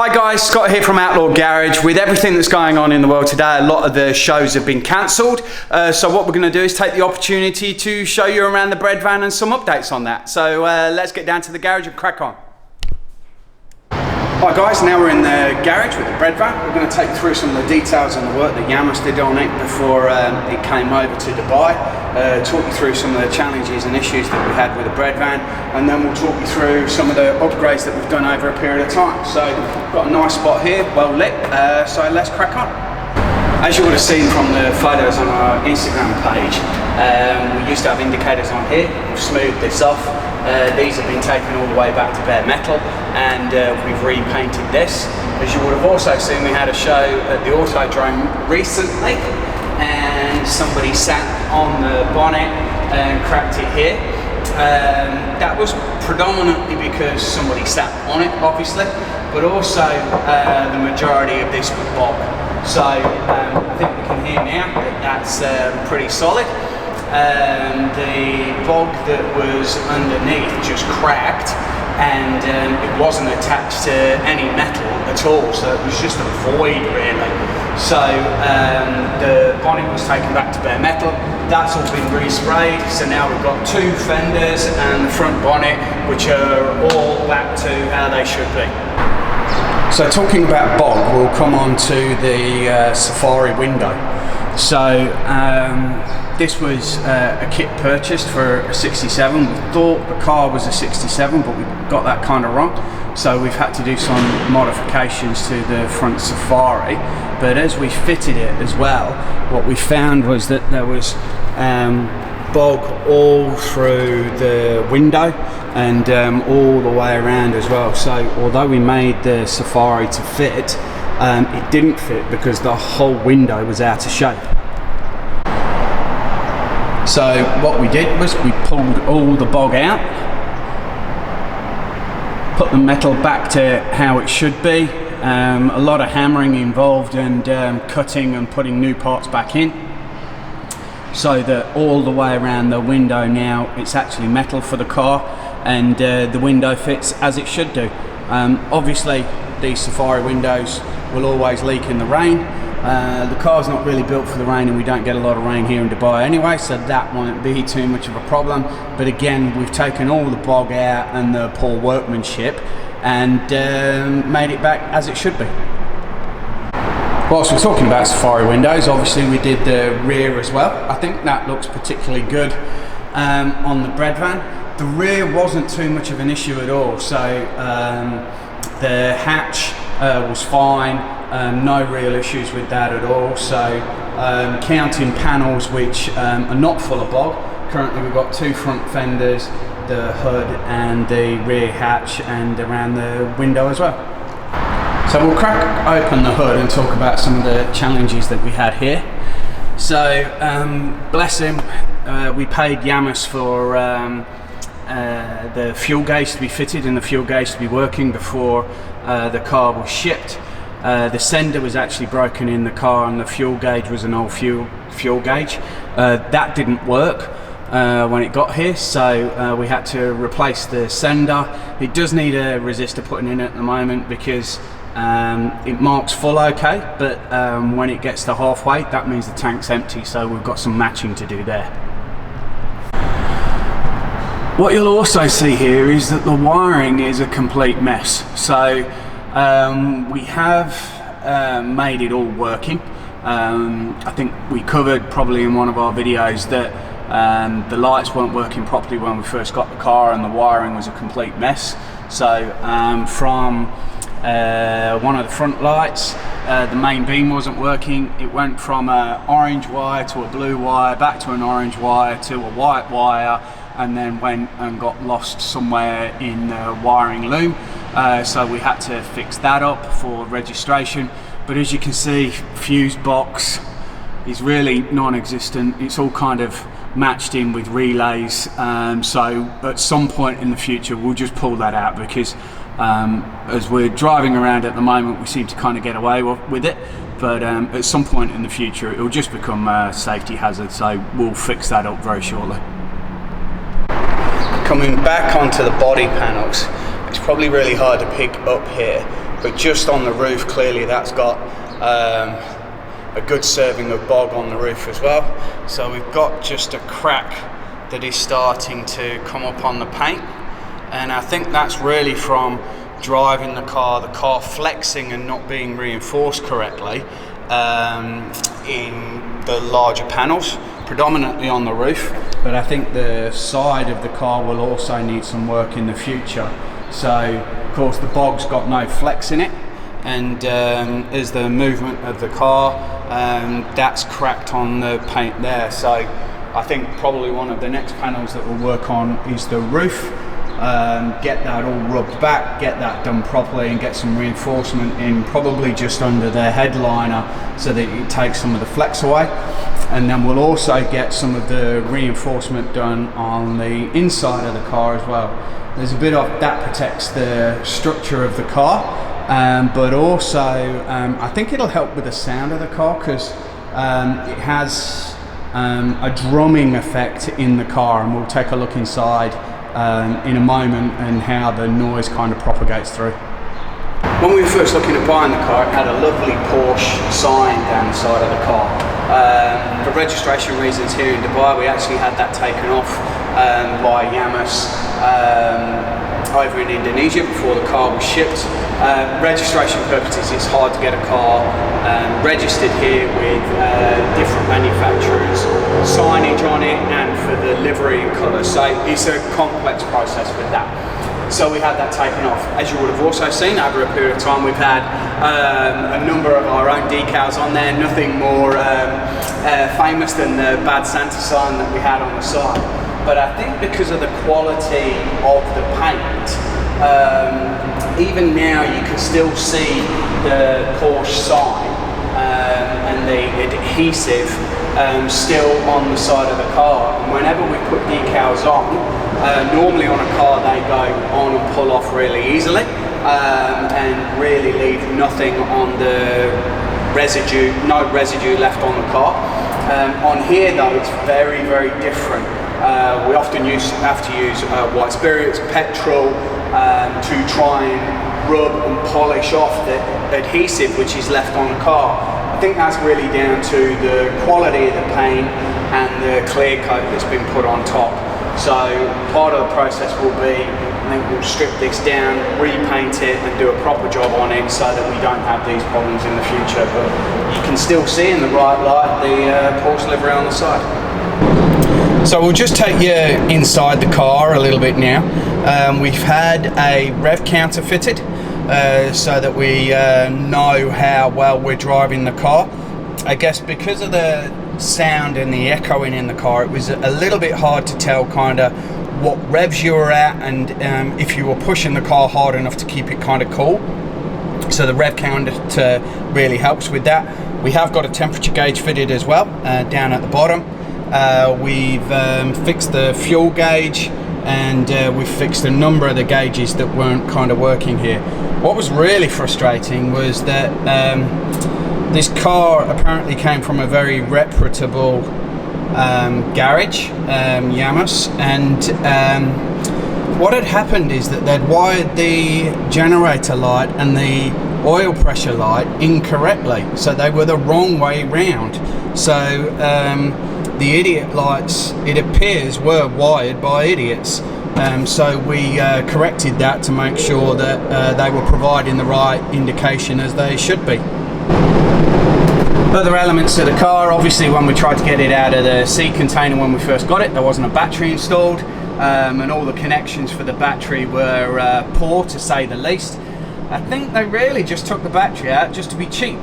Hi guys, Scott here from Outlaw Garage. With everything that's going on in the world today, a lot of the shows have been cancelled. So what we're going to do is take the opportunity to show you around the bread van and some updates on that. So let's get down to the garage and crack on. Hi guys, now we're in the garage with the bread van. We're going to take you through some of the details and the work that Yamas did on it before it came over to Dubai. Talk you through some of the challenges and issues that we had with the bread van, and then we'll talk you through some of the upgrades that we've done over a period of time. So we've got a nice spot here, well lit, so let's crack on. As you would have seen from the photos on our Instagram page, we used to have indicators on here. We've smoothed this off. These have been taken all the way back to bare metal, and we've repainted this. As you would have also seen, we had a show at the Autodrome recently, and somebody sat on the bonnet and cracked it here. That was predominantly because somebody sat on it, obviously, but also the majority of this was bog. So I think we can hear now that that's pretty solid. The bog that was underneath just cracked, and it wasn't attached to any metal at all, so it was just a void really. So the bonnet was taken back to bare metal. That's all been resprayed, so now we've got two fenders and the front bonnet, which are all back to how they should be. So talking about bog, we'll come on to the Safari window. So this was a kit purchased for a 67. We thought the car was a 67, but we got that kind of wrong. So we've had to do some modifications to the front Safari. But as we fitted it as well, what we found was that there was bog all through the window and all the way around as well. So although we made the Safari to fit, it didn't fit because the whole window was out of shape. So what we did was we pulled all the bog out, put the metal back to how it should be. A lot of hammering involved, and cutting and putting new parts back in, so that all the way around the window now it's actually metal for the car, and the window fits as it should do. Obviously these Safari windows will always leak in the rain. The car's not really built for the rain, and we don't get a lot of rain here in Dubai anyway, so that won't be too much of a problem. But again, we've taken all the bog out and the poor workmanship and made it back as it should be. Whilst we're talking about Safari windows, obviously we did the rear as well. I think that looks particularly good on the bread van. The rear wasn't too much of an issue at all, so the hatch was fine, no real issues with that at all. So counting panels which are not full of bog, currently we've got two front fenders, the hood and the rear hatch, and around the window as well. So we'll crack open the hood and talk about some of the challenges that we had here. So bless him, we paid Yamas for the fuel gauge to be fitted and the fuel gauge to be working before the car was shipped. The sender was actually broken in the car, and the fuel gauge was an old fuel gauge. That didn't work when it got here, so we had to replace the sender. It does need a resistor putting in at the moment because it marks full okay, but when it gets to halfway, that means the tank's empty, so we've got some matching to do there. What you'll also see here is that the wiring is a complete mess. So we have made it all working. I think we covered probably in one of our videos that the lights weren't working properly when we first got the car, and the wiring was a complete mess. So from one of the front lights, the main beam wasn't working. It went from an orange wire to a blue wire, back to an orange wire to a white wire, and then went and got lost somewhere in the wiring loom. So we had to fix that up for registration. But as you can see, fuse box is really non-existent. It's all kind of matched in with relays. So at some point in the future, we'll just pull that out, because as we're driving around at the moment, we seem to kind of get away with it. But at some point in the future, it will just become a safety hazard. So we'll fix that up very shortly. Coming back onto the body panels, it's probably really hard to pick up here, but just on the roof, clearly that's got a good serving of bog on the roof as well. So we've got just a crack that is starting to come up on the paint, and I think that's really from driving the car flexing and not being reinforced correctly in the larger panels, predominantly on the roof, but I think the side of the car will also need some work in the future. So of course the bog's got no flex in it, and as the movement of the car, that's cracked on the paint there. So I think probably one of the next panels that we'll work on is the roof. Get that all rubbed back, get that done properly, and get some reinforcement in probably just under the headliner so that it takes some of the flex away. And then we'll also get some of the reinforcement done on the inside of the car as well. There's a bit of that protects the structure of the car, but also I think it'll help with the sound of the car, because it has a drumming effect in the car, and we'll take a look inside in a moment and how the noise kind of propagates through. When we were first looking at buying the car, it had a lovely Porsche sign down the side of the car. For registration reasons here in Dubai, we actually had that taken off by Yamas over in Indonesia before the car was shipped. Registration purposes, it's hard to get a car registered here with different manufacturers, signage on it, and for the livery and colour. So it's a complex process with that. So we had that taken off. As you would have also seen, over a period of time, we've had a number of our own decals on there, nothing more famous than the Bad Santa sign that we had on the side. But I think because of the quality of the paint, even now you can still see the Porsche sign and the adhesive still on the side of the car. And whenever we put decals on, normally on a car they go on and pull off really easily and really leave nothing on the residue, no residue left on the car. On here though, it's very, very different. We often have to use white spirits, petrol, to try and rub and polish off the adhesive which is left on the car. I think that's really down to the quality of the paint and the clear coat that's been put on top. So part of the process will be, I think we'll strip this down, repaint it and do a proper job on it so that we don't have these problems in the future. But you can still see in the right light the Porsche livery on the side. So we'll just take you inside the car a little bit now. We've had a rev counter fitted so that we know how well we're driving the car. I guess because of the sound and the echoing in the car, it was a little bit hard to tell kind of what revs you were at and if you were pushing the car hard enough to keep it kind of cool. So the rev counter really helps with that. We have got a temperature gauge fitted as well down at the bottom. We've fixed the fuel gauge, and we've fixed a number of the gauges that weren't kind of working here. What was really frustrating was that this car apparently came from a very reputable garage, Yamas, and what had happened is that they'd wired the generator light and the oil pressure light incorrectly, so they were the wrong way round. So the idiot lights, it appears, were wired by idiots. So we corrected that to make sure that they were providing the right indication as they should be. Other elements of the car, obviously when we tried to get it out of the sea container when we first got it, there wasn't a battery installed, and all the connections for the battery were poor, to say the least. I think they really just took the battery out just to be cheap,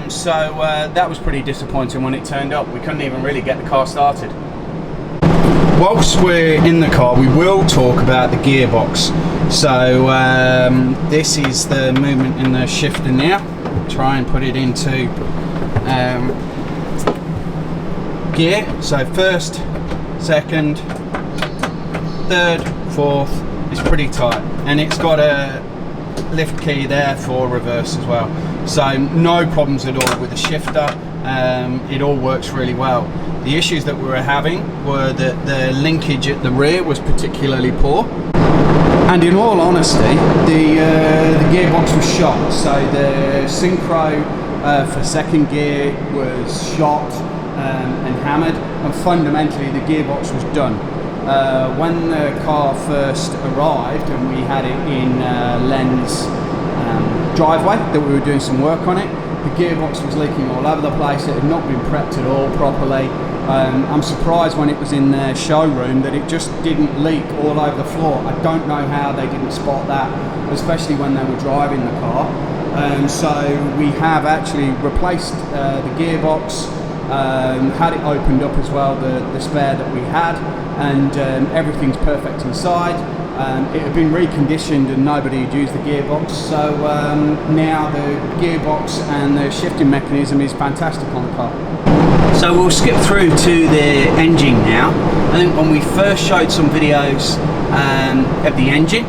so that was pretty disappointing when it turned up. We couldn't even really get the car started. Whilst we're in the car, we will talk about the gearbox. So this is the movement in the shifter now. Try and put it into gear. So first, second, third, fourth. It's pretty tight, and it's got a lift key there for reverse as well. So no problems at all with the shifter. It all works really well. The issues that we were having were that the linkage at the rear was particularly poor. And in all honesty, the gearbox was shot. So the synchro for second gear was shot and hammered, and fundamentally the gearbox was done. When the car first arrived and we had it in Len's driveway that we were doing some work on it, the gearbox was leaking all over the place. It had not been prepped at all properly. I'm surprised when it was in their showroom that it just didn't leak all over the floor. I don't know how they didn't spot that, especially when they were driving the car. So we have actually replaced the gearbox, had it opened up as well, the spare that we had, and everything's perfect inside. It had been reconditioned and nobody had used the gearbox, so now the gearbox and the shifting mechanism is fantastic on the car. So we'll skip through to the engine now. I think when we first showed some videos of the engine,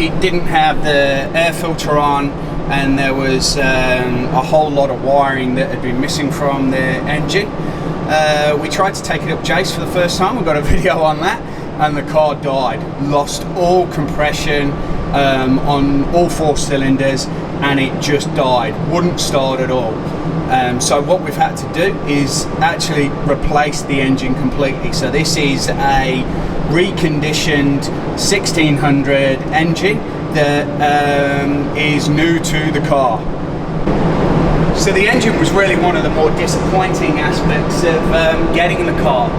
it didn't have the air filter on, and there was a whole lot of wiring that had been missing from the engine. We tried to take it up Jace for the first time. We got a video on that, and the car died. Lost all compression on all 4 cylinders, and it just died. Wouldn't start at all. So what we've had to do is actually replace the engine completely. So this is a reconditioned 1600 engine that is new to the car. So the engine was really one of the more disappointing aspects of getting in the car,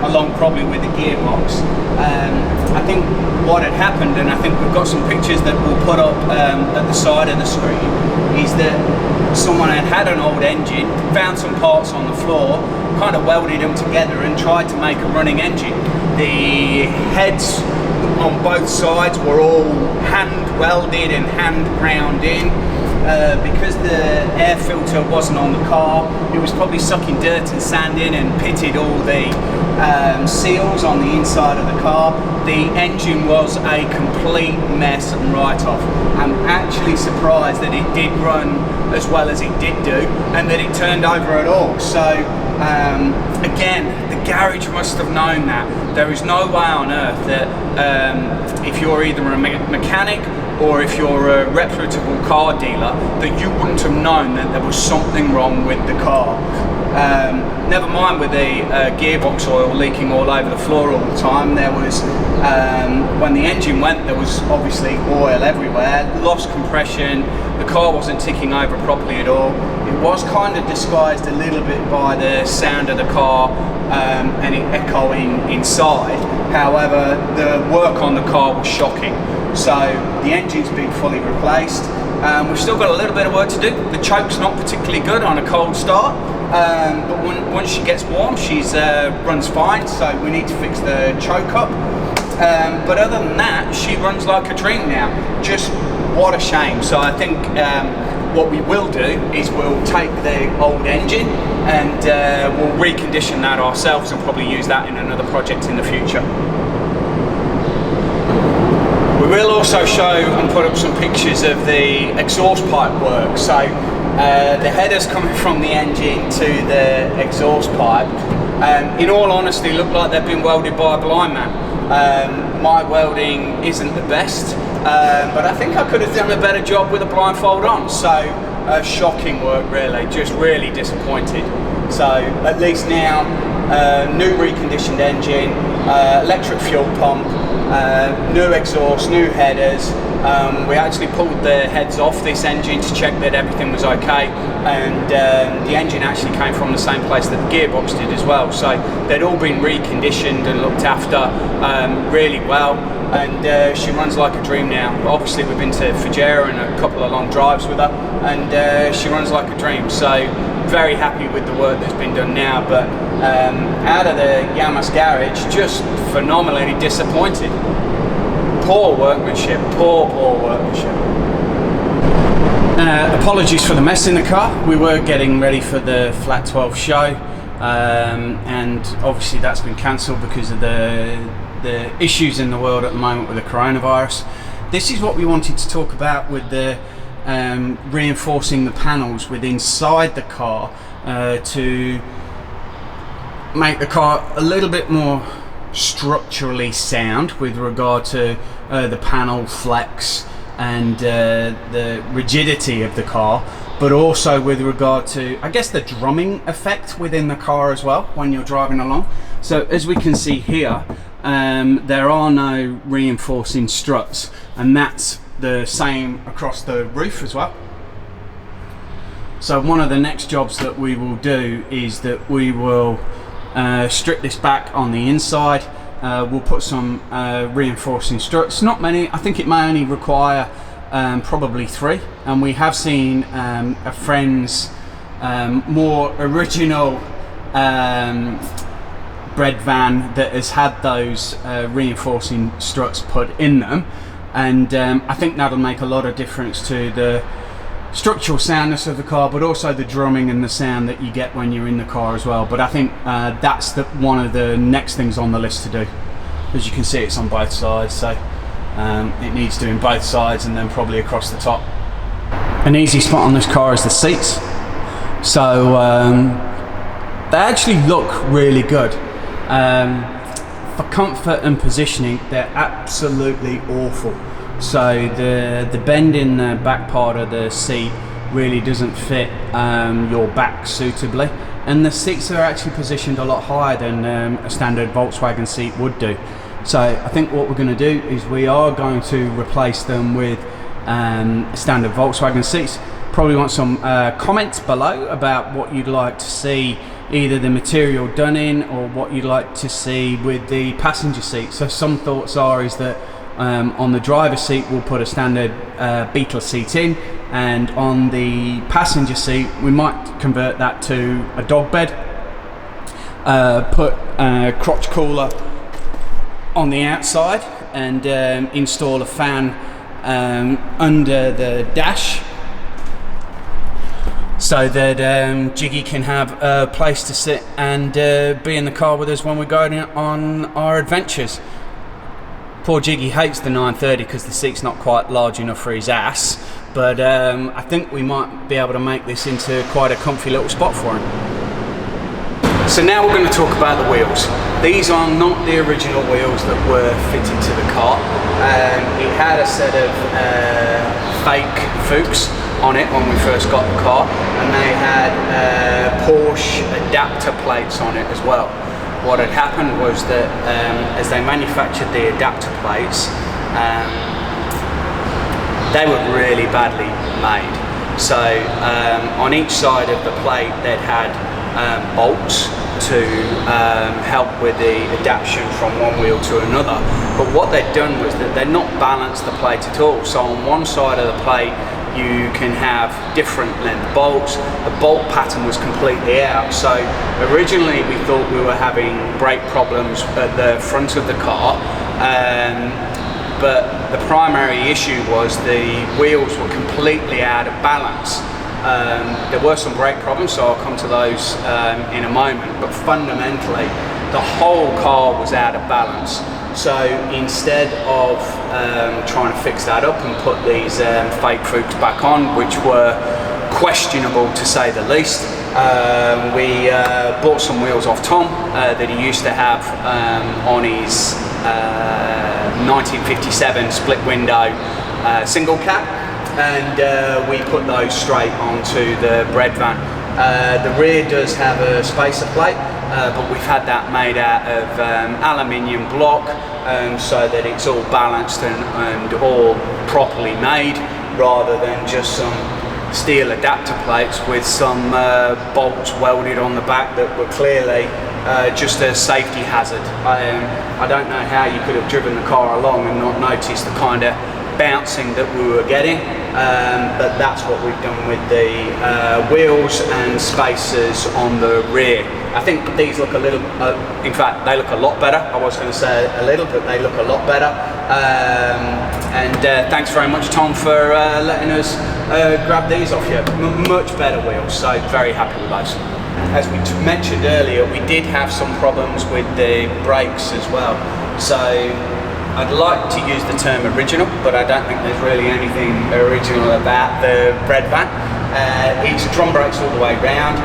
along probably with the gearbox. I think what had happened, and I think we've got some pictures that we'll put up at the side of the screen, is that someone had an old engine, found some parts on the floor, kind of welded them together and tried to make a running engine. The heads on both sides were all hand welded and hand ground in. Because the air filter wasn't on the car, it was probably sucking dirt and sand in and pitted all the seals on the inside of the car. The engine was a complete mess and write-off. I'm actually surprised that it did run as well as it did do, and that it turned over at all. So again, the garage must have known that. There is no way on earth that if you're either a mechanic or if you're a reputable car dealer, that you wouldn't have known that there was something wrong with the car. Never mind with the gearbox oil leaking all over the floor all the time. There was, when the engine went, there was obviously oil everywhere, lost compression, the car wasn't ticking over properly at all. It was kind of disguised a little bit by the sound of the car and it echoing inside. However, the work on the car was shocking. So the engine's been fully replaced. We've still got a little bit of work to do. The choke's not particularly good on a cold start, but once she gets warm, she's runs fine. So we need to fix the choke up. But other than that, she runs like a dream now. Just what a shame. So I think what we will do is we'll take the old engine and we'll recondition that ourselves and probably use that in another project in the future. We will also show and put up some pictures of the exhaust pipe work. So the headers coming from the engine to the exhaust pipe, in all honesty, look like they've been welded by a blind man. My welding isn't the best, but I think I could have done a better job with a blindfold on. So shocking work really, just really disappointed. So at least now, new reconditioned engine, electric fuel pump, new exhaust, new headers. We actually pulled the heads off this engine to check that everything was okay, and the engine actually came from the same place that the gearbox did as well. So they'd all been reconditioned and looked after really well, and she runs like a dream now. Obviously we've been to Fujairah and a couple of long drives with her, and she runs like a dream. So very happy with the work that's been done now, but out of the Yamas garage, just phenomenally disappointed. Poor workmanship, poor workmanship. Apologies for the mess in the car. We were getting ready for the Flat 12 show, and obviously that's been cancelled because of the issues in the world at the moment with the coronavirus. This is what we wanted to talk about with the reinforcing the panels with inside the car to make the car a little bit more structurally sound with regard to the panel flex and the rigidity of the car, but also with regard to, I guess, the drumming effect within the car as well when you're driving along. So as we can see here, there are no reinforcing struts, and that's the same across the roof as well. So one of the next jobs that we will do is that we will strip this back on the inside. We'll put some reinforcing struts, not many. I think it may only require probably 3, and we have seen a friend's more original bread van that has had those reinforcing struts put in them, and I think that'll make a lot of difference to the structural soundness of the car, but also the drumming and the sound that you get when you're in the car as well. But I think that's one of the next things on the list to do. As you can see, it's on both sides, so it needs doing both sides and then probably across the top. An easy spot on this car is the seats. So they actually look really good. For comfort and positioning, they're absolutely awful. So the bend in the back part of the seat really doesn't fit your back suitably, and the seats are actually positioned a lot higher than a standard Volkswagen seat would do. So I think what we're going to do is we are going to replace them with standard Volkswagen seats. Probably want some comments below about what you'd like to see, either the material done in or what you'd like to see with the passenger seat. So some thoughts is that on the driver's seat we'll put a standard Beetle seat in, and on the passenger seat we might convert that to a dog bed, put a crotch cooler on the outside, and install a fan under the dash, so that Jiggy can have a place to sit and be in the car with us when we're going on our adventures. Poor Jiggy hates the 930 because the seat's not quite large enough for his ass, but I think we might be able to make this into quite a comfy little spot for him. So now we're going to talk about the wheels. These are not the original wheels that were fitted to the car. It had a set of fake Fuchs on it when we first got the car, and they had Porsche adapter plates on it as well. What had happened was that as they manufactured the adapter plates, they were really badly made. So on each side of the plate they'd had bolts to help with the adaptation from one wheel to another. But what they'd done was that they'd not balanced the plate at all. So on one side of the plate you can have different length bolts. The bolt pattern was completely out. So originally we thought we were having brake problems at the front of the car, but the primary issue was the wheels were completely out of balance. There were some brake problems, so I'll come to those in a moment, but fundamentally the whole car was out of balance. So instead of trying to fix that up and put these fake Fuchs back on, which were questionable to say the least, we bought some wheels off Tom that he used to have on his 1957 split window single cab, and we put those straight onto the bread van. The rear does have a spacer plate, but we've had that made out of aluminium block, so that it's all balanced and all properly made, rather than just some steel adapter plates with some bolts welded on the back that were clearly just a safety hazard. I don't know how you could have driven the car along and not noticed the kind of bouncing that we were getting, but that's what we've done with the wheels and spacers on the rear. I think these look a little, in fact they look a lot better. I was going to say a little, but they look a lot better, and thanks very much Tom for letting us grab these off you. Much better wheels, so very happy with those. As we mentioned earlier, we did have some problems with the brakes as well, so I'd like to use the term original, but I don't think there's really anything original about the bread van. It's drum brakes all the way round.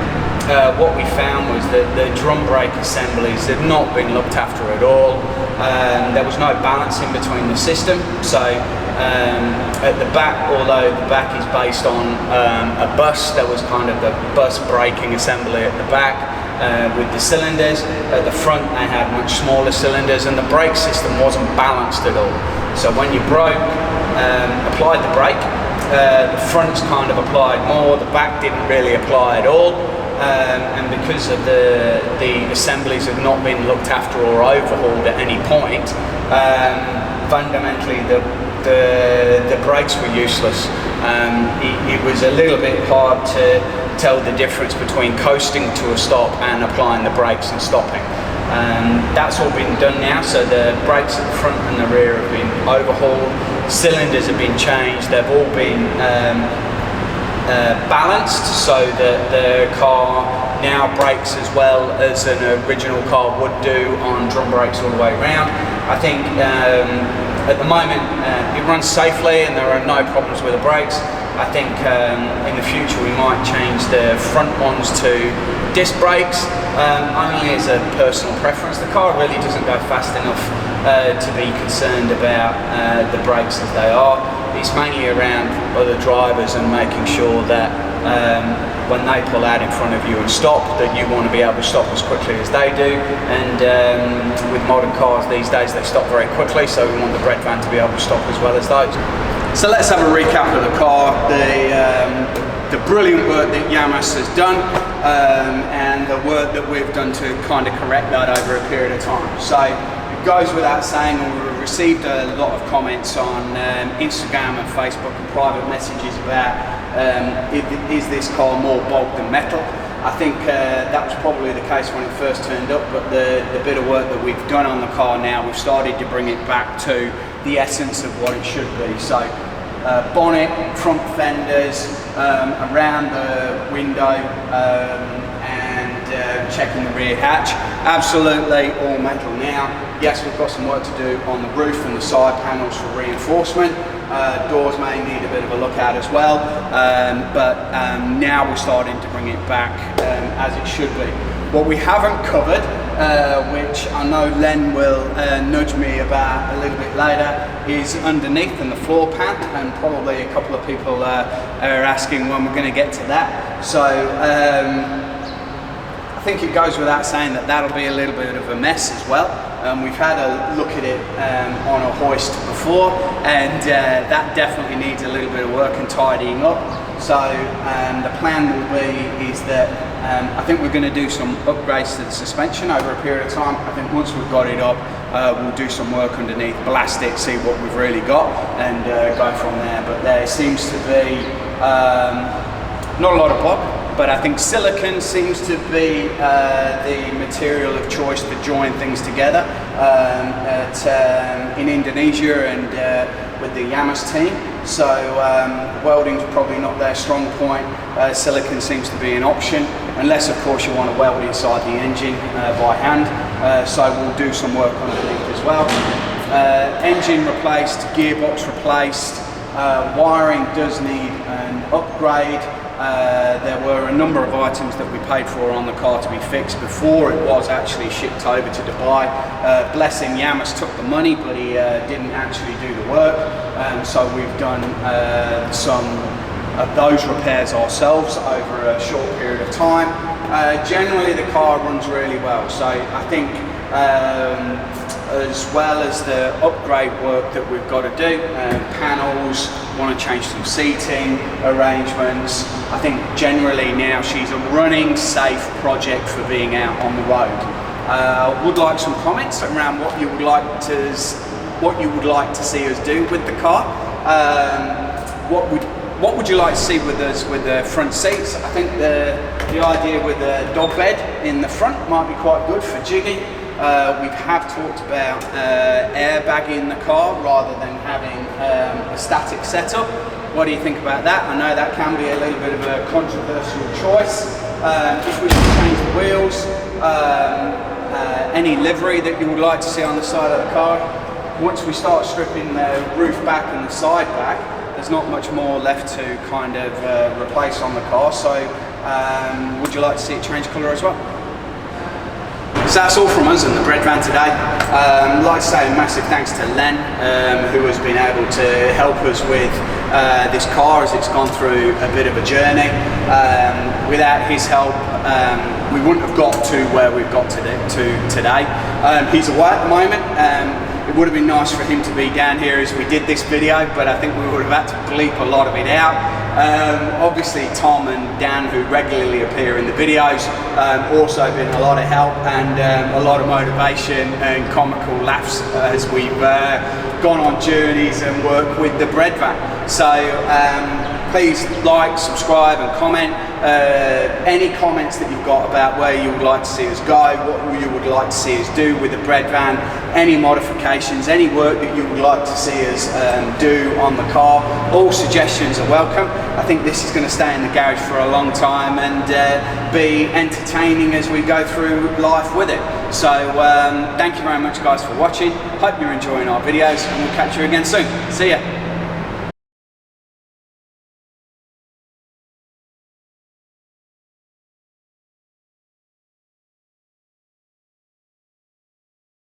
what we found was that the drum brake assemblies had not been looked after at all. There was no balancing between the system, so at the back, although the back is based on a bus, there was kind of the bus braking assembly at the back with the cylinders. At the front they had much smaller cylinders, and the brake system wasn't balanced at all. So when you applied the brake, the front's kind of applied more, the back didn't really apply at all. And because of the assemblies had not been looked after or overhauled at any point, fundamentally the brakes were useless. It was a little bit hard to tell the difference between coasting to a stop and applying the brakes and stopping. That's all been done now, so the brakes at the front and the rear have been overhauled, cylinders have been changed, they've all been balanced so that the car now brakes as well as an original car would do on drum brakes all the way around. I think at the moment it runs safely and there are no problems with the brakes. I think in the future we might change the front ones to disc brakes, only as a personal preference. The car really doesn't go fast enough to be concerned about the brakes as they are. It's mainly around other drivers and making sure that when they pull out in front of you and stop, that you want to be able to stop as quickly as they do. And with modern cars these days, they stop very quickly, so we want the bread van to be able to stop as well as those. So let's have a recap of the car, the brilliant work that Yamas has done, and the work that we've done to kind of correct that over a period of time. So it goes without saying, we've received a lot of comments on Instagram and Facebook and private messages about is this car more bulk than metal? I think that was probably the case when it first turned up, but the bit of work that we've done on the car now, we've started to bring it back to the essence of what it should be. So bonnet, front fenders, around the window, and checking the rear hatch, absolutely all metal now. Yes, we've got some work to do on the roof and the side panels for reinforcement. Doors may need a bit of a look at as well, but now we're starting to bring it back as it should be. What we haven't covered, which I know Len will nudge me about a little bit later, is underneath and the floor pan, and probably a couple of people are asking when we're going to get to that. So I think it goes without saying that that'll be a little bit of a mess as well. We've had a look at it on a hoist before, and that definitely needs a little bit of work and tidying up. So the plan will be is that I think we're going to do some upgrades to the suspension over a period of time. I think once we've got it up, we'll do some work underneath, blast it, see what we've really got, and go from there. But there seems to be not a lot of block, but I think silicon seems to be the material of choice to join things together in Indonesia and with the Yamas team. So welding's probably not their strong point. Silicon seems to be an option, unless of course you want to weld inside the engine by hand. So we'll do some work underneath as well. Engine replaced, gearbox replaced, wiring does need an upgrade. There were a number of items that we paid for on the car to be fixed before it was actually shipped over to Dubai. Blessing Yamas took the money, but he didn't actually do the work. So we've done some of those repairs ourselves over a short period of time. Generally the car runs really well, so I think as well as the upgrade work that we've got to do, panels, want to change some seating arrangements. I think generally now she's a running safe project for being out on the road. Would like some comments around what you would like to see us do with the car. What would you like to see with us with the front seats? I think the idea with a dog bed in the front might be quite good for Jiggy. We have talked about airbagging the car rather than having a static setup. What do you think about that? I know that can be a little bit of a controversial choice. If we could change the wheels, any livery that you would like to see on the side of the car. Once we start stripping the roof back and the side back, there's not much more left to kind of replace on the car. So would you like to see it change colour as well? So that's all from us in the bread van today. I'd like to say a massive thanks to Len, who has been able to help us with this car as it's gone through a bit of a journey. Without his help, we wouldn't have got to where we've got to today. He's away at the moment. It would have been nice for him to be down here as we did this video, but I think we would have had to bleep a lot of it out. Obviously Tom and Dan, who regularly appear in the videos, also been a lot of help and a lot of motivation and comical laughs as we've gone on journeys and worked with the bread van. So please like, subscribe and comment. Any comments that you've got about where you would like to see us go, what you would like to see us do with the bread van, any modifications, any work that you would like to see us do on the car, all suggestions are welcome. I think this is going to stay in the garage for a long time and be entertaining as we go through life with it. So thank you very much guys for watching. Hope you're enjoying our videos and we'll catch you again soon. See ya.